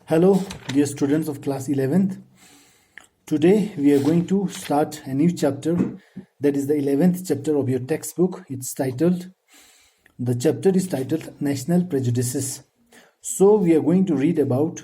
Hello, dear students of class 11th. Today we are going to start a new chapter, that is the 11th chapter of your textbook. The chapter is titled National Prejudices. So we are going to read about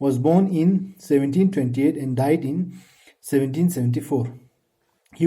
was born in 1728 and died in 1774. He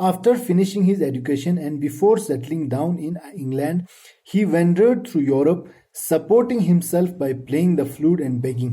After finishing his education and before settling down in England, he wandered through Europe, supporting himself by playing the flute and begging.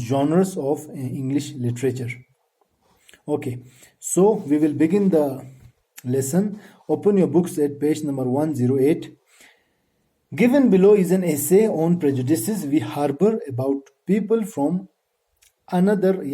genres of English literature. Okay, so we will begin the lesson. Open your books at page number 108. Given below is an essay on prejudices we harbor about people from another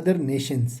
other nations.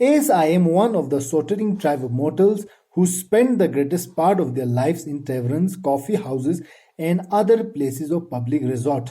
As I am one of the sortering tribe of mortals who spend the greatest part of their lives in taverns, coffee houses and other places of public resort.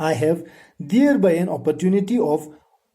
I have thereby an opportunity of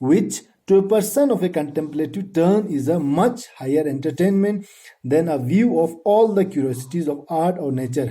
Which to a person of a contemplative turn is a much higher entertainment than a view of all the curiosities of art or nature.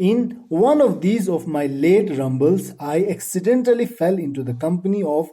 In one of these of my late rumbles, I accidentally fell into the company of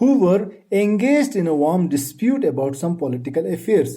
Who were engaged in a warm dispute about some political affairs.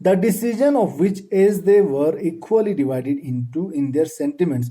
The decision of which as they were equally divided in their sentiments.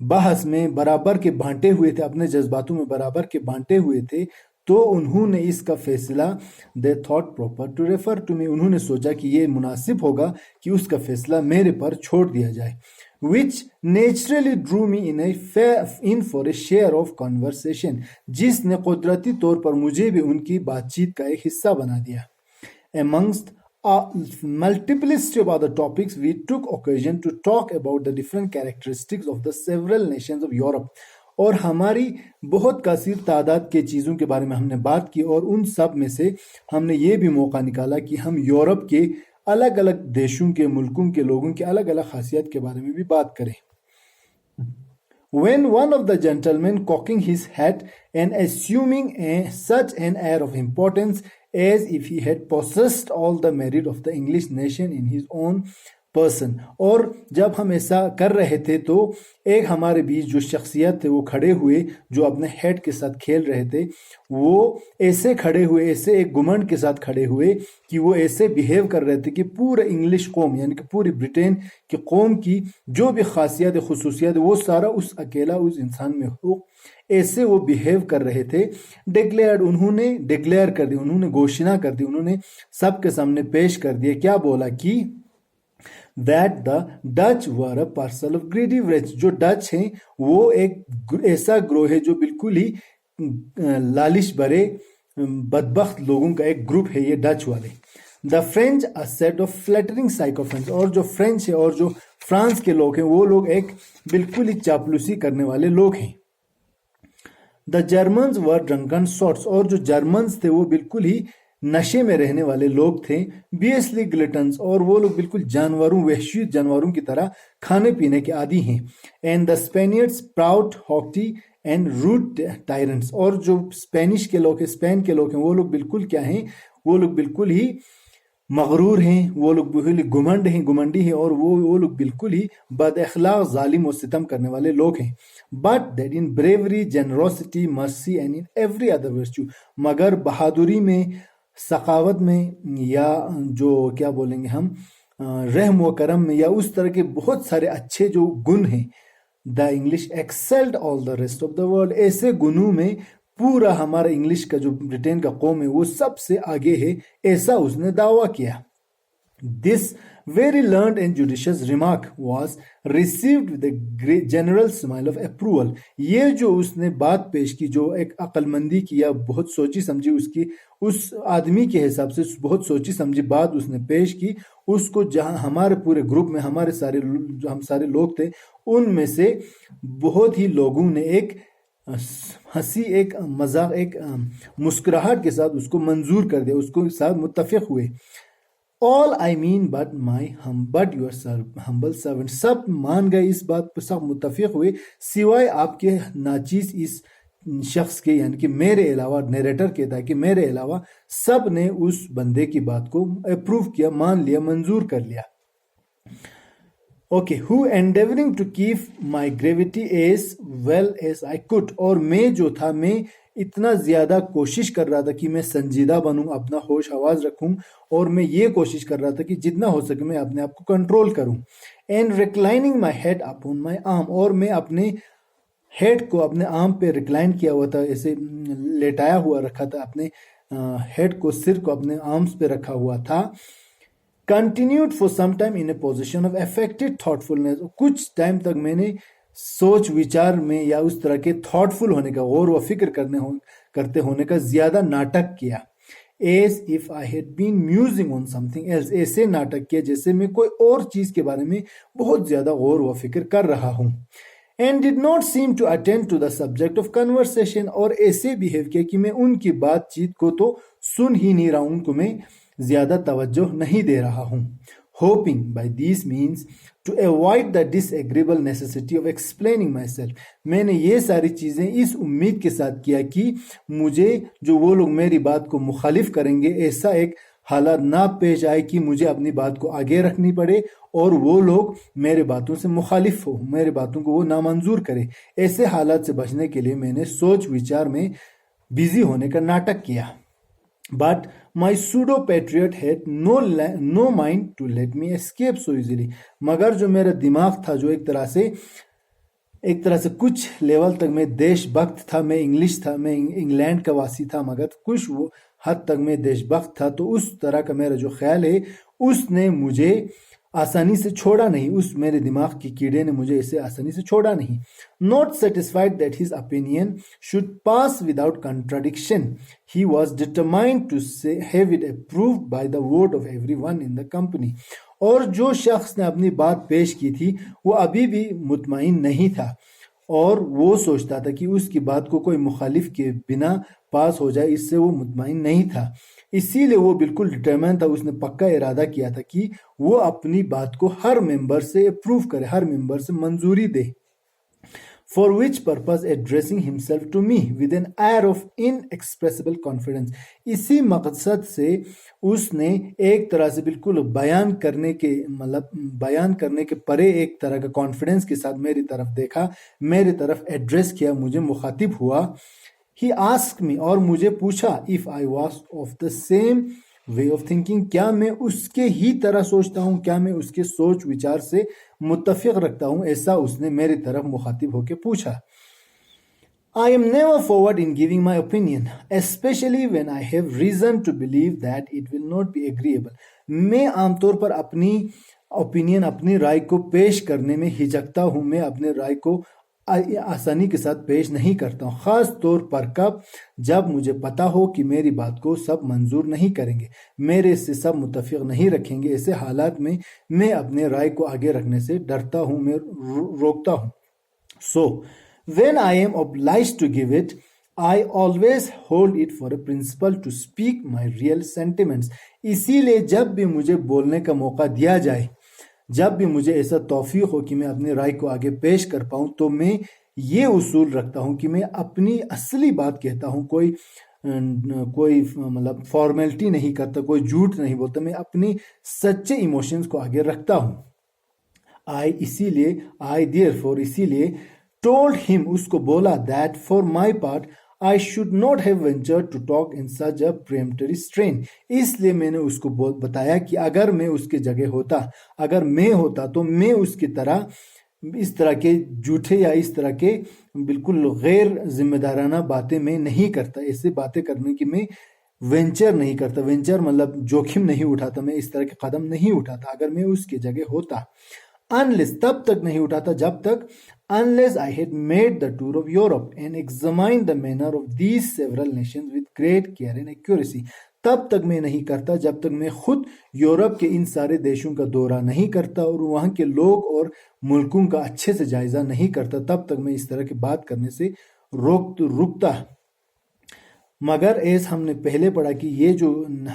بحث میں برابر کے بانٹے ہوئے تھے, اپنے جذباتوں میں برابر کے بانٹے ہوئے تھے, تو انہوں نے اس کا فیصلہ they thought proper to refer to me, انہوں نے سوچا کہ یہ مناسب ہوگا کہ اس کا فیصلہ میرے پر چھوڑ دیا جائے, which naturally drew me in for a share of conversation, جس نے قدرتی طور پر مجھے بھی ان کی بات چیت کا ایک حصہ بنا دیا. Amongst multiplicity of other topics, we took occasion to talk about the different characteristics of the several nations of Europe. اور ہماری بہت کثیر تعداد کے چیزوں کے بارے میں ہم نے بات کی, اور ان سب میں سے ہم نے یہ بھی موقع نکالا کہ ہم یورپ کے الگ الگ دیشوں کے, ملکوں کے لوگوں کے الگ الگ خاصیت کے بارے میں بھی بات کریں. When one of the gentlemen cocking his hat and assuming such an air of importance as if he had possessed all the merit of the English nation in his own person, اور جب ہم ایسا کر رہے تھے تو ایک ہمارے بیچ جو شخصیت تھے وہ کھڑے ہوئے, جو اپنے ہیڈ کے ساتھ کھیل رہے تھے, وہ ایسے کھڑے ہوئے, ایسے ایک گمنڈ کے ساتھ کھڑے ہوئے کہ وہ ایسے بیہیو کر رہے تھے کہ پورا انگلش قوم, یعنی کہ پوری برٹین کی قوم کی جو بھی خاصیت خصوصیات وہ سارا اس اکیلا اس انسان میں ہو, ایسے وہ بیہیو کر رہے تھے. ڈکلیئرڈ, انہوں نے ڈکلیئر کر دی, انہوں نے گھوشنا کر دی, انہوں نے سب کے سامنے پیش کر دیا, کیا بولا کہ that the Dutch were a parcel of greedy wretch, جو ڈچ ہیں وہ ایک ایسا گروہ ہے جو بالکل ہی لالچ برے بدبخت لوگوں کا ایک گروپ ہے یہ ڈچ والے. The French a set of flattering sycophants, اور جو فرینچ ہے اور جو فرانس کے لوگ ہیں وہ لوگ ایک بالکل ہی چاپلوسی کرنے والے لوگ ہیں. The Germans were drunken sots, اور جو جرمنز تھے وہ بالکل ہی نشے میں رہنے والے لوگ تھے. بیسلی گلٹنز, اور وہ لوگ بالکل جانوروں, وحشی جانوروں کی طرح کھانے پینے کے عادی ہیں. And the Spaniards proud haughty and rude tyrants, اور جو اسپینش کے لوگ ہیں, اسپین کے لوگ ہیں, وہ لوگ بالکل کیا ہیں, وہ لوگ بالکل ہی مغرور ہیں, وہ لوگ بالکل ہی گمنڈی ہیں, اور وہ لوگ بالکل ہی بد اخلاق, ظالم و ستم کرنے والے لوگ ہیں. But that in bravery, generosity, mercy and in every other virtue, مگر بہادری میں, سخاوت میں, یا جو کیا بولیں گے ہم, رحم و کرم میں, یا اس طرح کے بہت سارے اچھے جو گن ہیں, the English excelled all the rest of the world, ایسے گنوں میں پورا ہمارا انگلش کا جو برٹین کا قوم ہے وہ سب سے آگے ہے, ایسا اس نے دعویٰ کیا. This very learned and judicious remark was received with a general smile of approval. یہ جو اس نے بات پیش کی, جو ایک عقل مندی کی یا بہت سوچی سمجھی اس کی, اس آدمی کے حساب سے بہت سوچی سمجھی بات اس نے پیش کی, اس کو جہاں ہمارے پورے گروپ میں ہمارے سارے جو ہم سارے لوگ تھے ان میں سے بہت ہی لوگوں نے ایک ہنسی, ایک مذاق, ایک مسکراہٹ کے ساتھ اس کو منظور کر دیا, اس کو ساتھ متفق ہوئے. All I mean but your humble servant, سب مان گئے اس بات پر, سب متفق ہوئے سوائے آپ کے ناچیز اس شخص کے, یعنی کہ میرے علاوہ. نیریٹر کہتا ہے کہ میرے علاوہ سب نے اس بندے کی بات کو اپروو کیا, مان لیا, منظور کر لیا. Okay, who endeavoring to keep my gravity as well as I could, اور میں جو تھا, میں اتنا زیادہ کوشش کر رہا تھا کہ میں سنجیدہ بنوں, اپنا ہوش آواز رکھوں, اور میں یہ کوشش کر رہا تھا کہ جتنا ہو سکے میں اپنے آپ کو کنٹرول کروں. And reclining my head upon my arm, اور میں اپنے ہیڈ کو اپنے آرم پہ ریکلائن کیا ہوا تھا, ایسے لیٹایا ہوا رکھا تھا, اپنے ہیڈ کو, سر کو اپنے آرمز پہ رکھا ہوا تھا. Continued for some time in a position of affected thoughtfulness, کچھ ٹائم تک میں نے سوچ وچار میں یا اس طرح کے تھاٹفل ہونے کا, غور و فکر کرتے ہونے کا زیادہ ناٹک کیا. As if I had been musing on something else, ایسے ناٹک کیا جیسے میں کوئی اور چیز کے بارے میں بہت زیادہ غور و فکر کر رہا ہوں. And did not seem to attend to the subject of conversation, اور ایسے بیہیو کیا کہ میں ان کی بات چیت کو تو سن ہی نہیں رہا ہوں, ان کو میں زیادہ توجہ نہیں دے رہا ہوں. Hoping by these means to avoid the disagreeable necessity of explaining myself, میں نے یہ ساری چیزیں اس امید کے ساتھ کیا کہ مجھے جو وہ لوگ میری بات کو مخالف کریں گے, ایسا ایک حالات نہ پیش آئے کہ مجھے اپنی بات کو آگے رکھنی پڑے اور وہ لوگ میرے باتوں سے مخالف ہو, میرے باتوں کو وہ نامنظور کرے. ایسے حالات سے بچنے کے لیے میں نے سوچ وچار میں بیزی ہونے کا ناٹک کیا. But my pseudo patriot had no mind to let me escape so easily, مگر جو میرا دماغ تھا, جو ایک طرح سے ایک طرح سے کچھ لیول تک میں دیش بھکت تھا، میں انگلش تھا، میں انگلینڈ کا واسی تھا، مگر کچھ وہ حد تک میں دیش بھکت تھا. تو اس طرح کا میرا جو خیال ہے اس نے مجھے آسانی سے چھوڑا نہیں، اس میرے دماغ کی کیڑے نے مجھے اسے آسانی سے چھوڑا نہیں. Not satisfied that his opinion should pass without contradiction, he was determined to have it approved by the vote of everyone in the company. اور جو شخص نے اپنی بات پیش کی تھی وہ ابھی بھی مطمئن نہیں تھا اور وہ سوچتا تھا کہ اس کی بات کو کوئی مخالف کے بنا پاس ہو جائے، اس سے وہ مطمئن نہیں تھا. اسی لیے وہ بالکل ڈٹرمن تھا، اس نے پکا ارادہ کیا تھا کہ وہ اپنی بات کو ہر ممبر سے اپروو کرے، ہر ممبر سے منظوری دے. For which purpose addressing himself to me with an air of inexpressible confidence. اسی مقصد سے اس نے ایک طرح سے بالکل بیان کرنے کے پرے ایک طرح کا کانفیڈنس کے ساتھ میری طرف دیکھا، میری طرف ایڈریس کیا، مجھے مخاطب ہوا. He asked me، اور مجھے پوچھا if I was of the same way of thinking، کیا میں اس کے ہی طرح سوچتا ہوں، کیا میں اس کے سوچ وچار سے متفق رکھتا ہوں. ایسا اس نے میری طرف مخاطب ہو کے پوچھا. I am never forward in giving my opinion, especially when I have reason to believe that it will not be agreeable. میں عام طور پر اپنی opinion، اپنی رائے کو پیش کرنے میں ہچکتا ہوں، میں اپنے رائے کو آسانی کے ساتھ پیش نہیں کرتا ہوں، خاص طور پر جب مجھے پتا ہو کہ میری بات کو سب منظور نہیں کریں گے، میرے سے سب متفق نہیں رکھیں گے. ایسے حالات میں میں اپنے رائے کو آگے رکھنے سے ڈرتا ہوں، میں روکتا ہوں. So when I am obliged to give it, I always hold it for a principle to speak my real sentiments. اسی لیے جب بھی مجھے بولنے کا موقع دیا جائے، جب بھی مجھے ایسا توفیق ہو کہ میں اپنی رائے کو آگے پیش کر پاؤں، تو میں یہ اصول رکھتا ہوں کہ میں اپنی اصلی بات کہتا ہوں، کوئی فارمیلٹی نہیں کرتا، کوئی جھوٹ نہیں بولتا، میں اپنی سچے ایموشنز کو آگے رکھتا ہوں. اسی لیے told him، اس کو بولا that for my part I should not have ventured to talk in such a peremptory strain. اس لیے میں نے اس کو بتایا کہ اگر میں اس کے جگہ ہوتا، اگر میں ہوتا تو میں اس طرح کے جھوٹے یا اس طرح کے بالکل غیر ذمہ دارانہ باتیں میں نہیں کرتا، ایسے باتیں کرنے کی میں وینچر نہیں کرتا. وینچر مطلب جوخم نہیں اٹھاتا، میں اس طرح کے قدم نہیں اٹھاتا اگر میں اس کے جگہ ہوتا. Unless، تب تک نہیں اٹھاتا جب تک unless I had made the tour of Europe and examined the manner of these several nations with great care and accuracy. تب تک میں نہیں کرتا جب تک میں خود یورپ کے ان سارے دیشوں کا دورہ نہیں کرتا اور وہاں کے لوگ اور ملکوں کا اچھے سے جائزہ نہیں کرتا، تب تک میں اس طرح کی بات کرنے سے رکتا. مگر ایس ہم نے پہلے پڑھا کہ یہ جو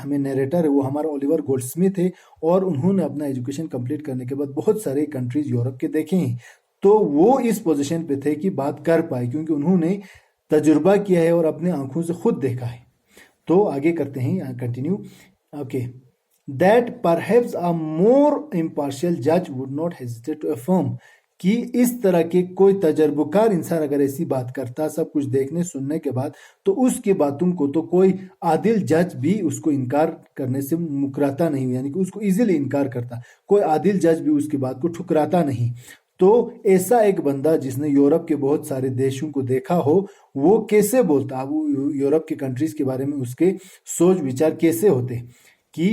ہمیں نیریٹر ہے وہ ہمارا اولیور گولڈ سمتھ ہے، اور انہوں نے اپنا ایجوکیشن کمپلیٹ کرنے کے بعد بہت سارے کنٹریز یورپ کے دیکھے ہیں، تو وہ اس پوزیشن پہ تھے کہ بات کر پائے کیونکہ انہوں نے تجربہ کیا ہے اور اپنے آنکھوں سے خود دیکھا ہے. تو آگے کرتے ہیں، continue. Okay. That perhaps a more impartial judge would not hesitate to affirm، کہ اس طرح کے کوئی تجربہ کار انسان اگر ایسی بات کرتا سب کچھ دیکھنے سننے کے بعد، تو اس کے باتوں کو تو کوئی عادل جج بھی اس کو انکار کرنے سے مکراتا نہیں، یعنی کہ اس کو ایزیلی انکار کرتا، کوئی عادل جج بھی اس کی بات کو ٹھکراتا نہیں. تو ایسا ایک بندہ جس نے یورپ کے بہت سارے دیشوں کو دیکھا ہو، وہ کیسے بولتا، وہ یورپ کے کنٹریز کے بارے میں اس کے سوچ وچار کیسے ہوتے کہ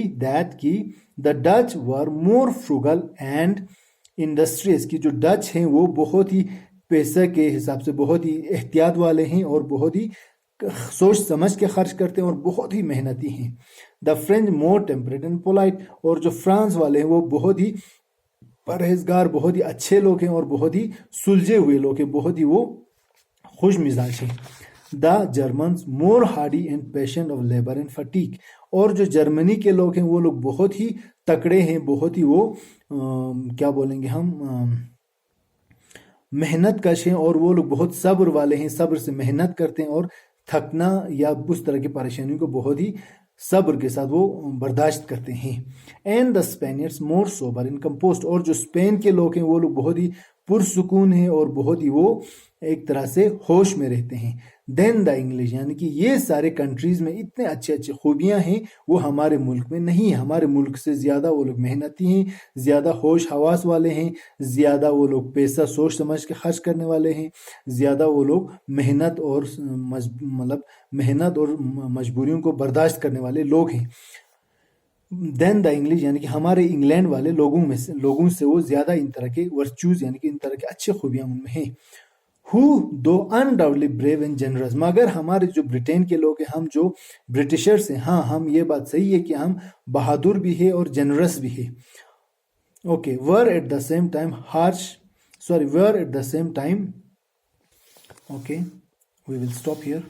the Dutch were more frugal and industrious، کی جو ڈچ ہیں وہ بہت ہی پیسے کے حساب سے بہت ہی احتیاط والے ہیں اور بہت ہی سوچ سمجھ کے خرچ کرتے ہیں اور بہت ہی محنتی ہیں. the French more temperate and polite، اور جو فرانس والے ہیں وہ بہت ہی پرہیزگار، بہت ہی اچھے لوگ ہیں اور بہت ہی سلجھے ہوئے لوگ ہیں، بہت ہی وہ خوش مزاج ہیں. the Germans more hardy and patient of labor and fatigue، اور جو جرمنی کے لوگ ہیں وہ لوگ بہت ہی تکڑے ہیں، بہت ہی وہ کیا بولیں گے ہم، محنت کش ہیں، اور وہ لوگ بہت صبر والے ہیں، صبر سے محنت کرتے ہیں اور تھکنا یا اس طرح کی پریشانیوں کو بہت ہی صبر کے ساتھ وہ برداشت کرتے ہیں. and the Spaniards more sober and composed، اور جو اسپین کے لوگ ہیں وہ لوگ بہت ہی پرسکون ہیں اور بہت ہی وہ ایک طرح سے ہوش میں رہتے ہیں. دین دا انگلش، یعنی کہ یہ سارے کنٹریز میں اتنے اچھے اچھے خوبیاں ہیں وہ ہمارے ملک میں نہیں ہیں. ہمارے ملک سے زیادہ وہ لوگ محنتی ہیں، زیادہ ہوش حواس والے ہیں، زیادہ وہ لوگ پیسہ سوچ سمجھ کے خرچ کرنے والے ہیں، زیادہ وہ لوگ محنت اور مجبوریوں کو برداشت کرنے والے لوگ ہیں. دین دا انگلش، یعنی کہ ہمارے انگلینڈ والے لوگوں سے وہ زیادہ ان طرح کے ورچوز، یعنی کہ ان طرح کے اچھے خوبیاں ان میں ہیں. who though undoubtedly brave and generous، مگر ہمارے جو برٹین کے لوگ ہیں، ہم جو برٹشرز ہیں، ہاں ہم یہ بات صحیح ہے کہ ہم بہادر بھی ہیں اور جنرس بھی ہیں. Okay, were at the same time okay, we will stop here.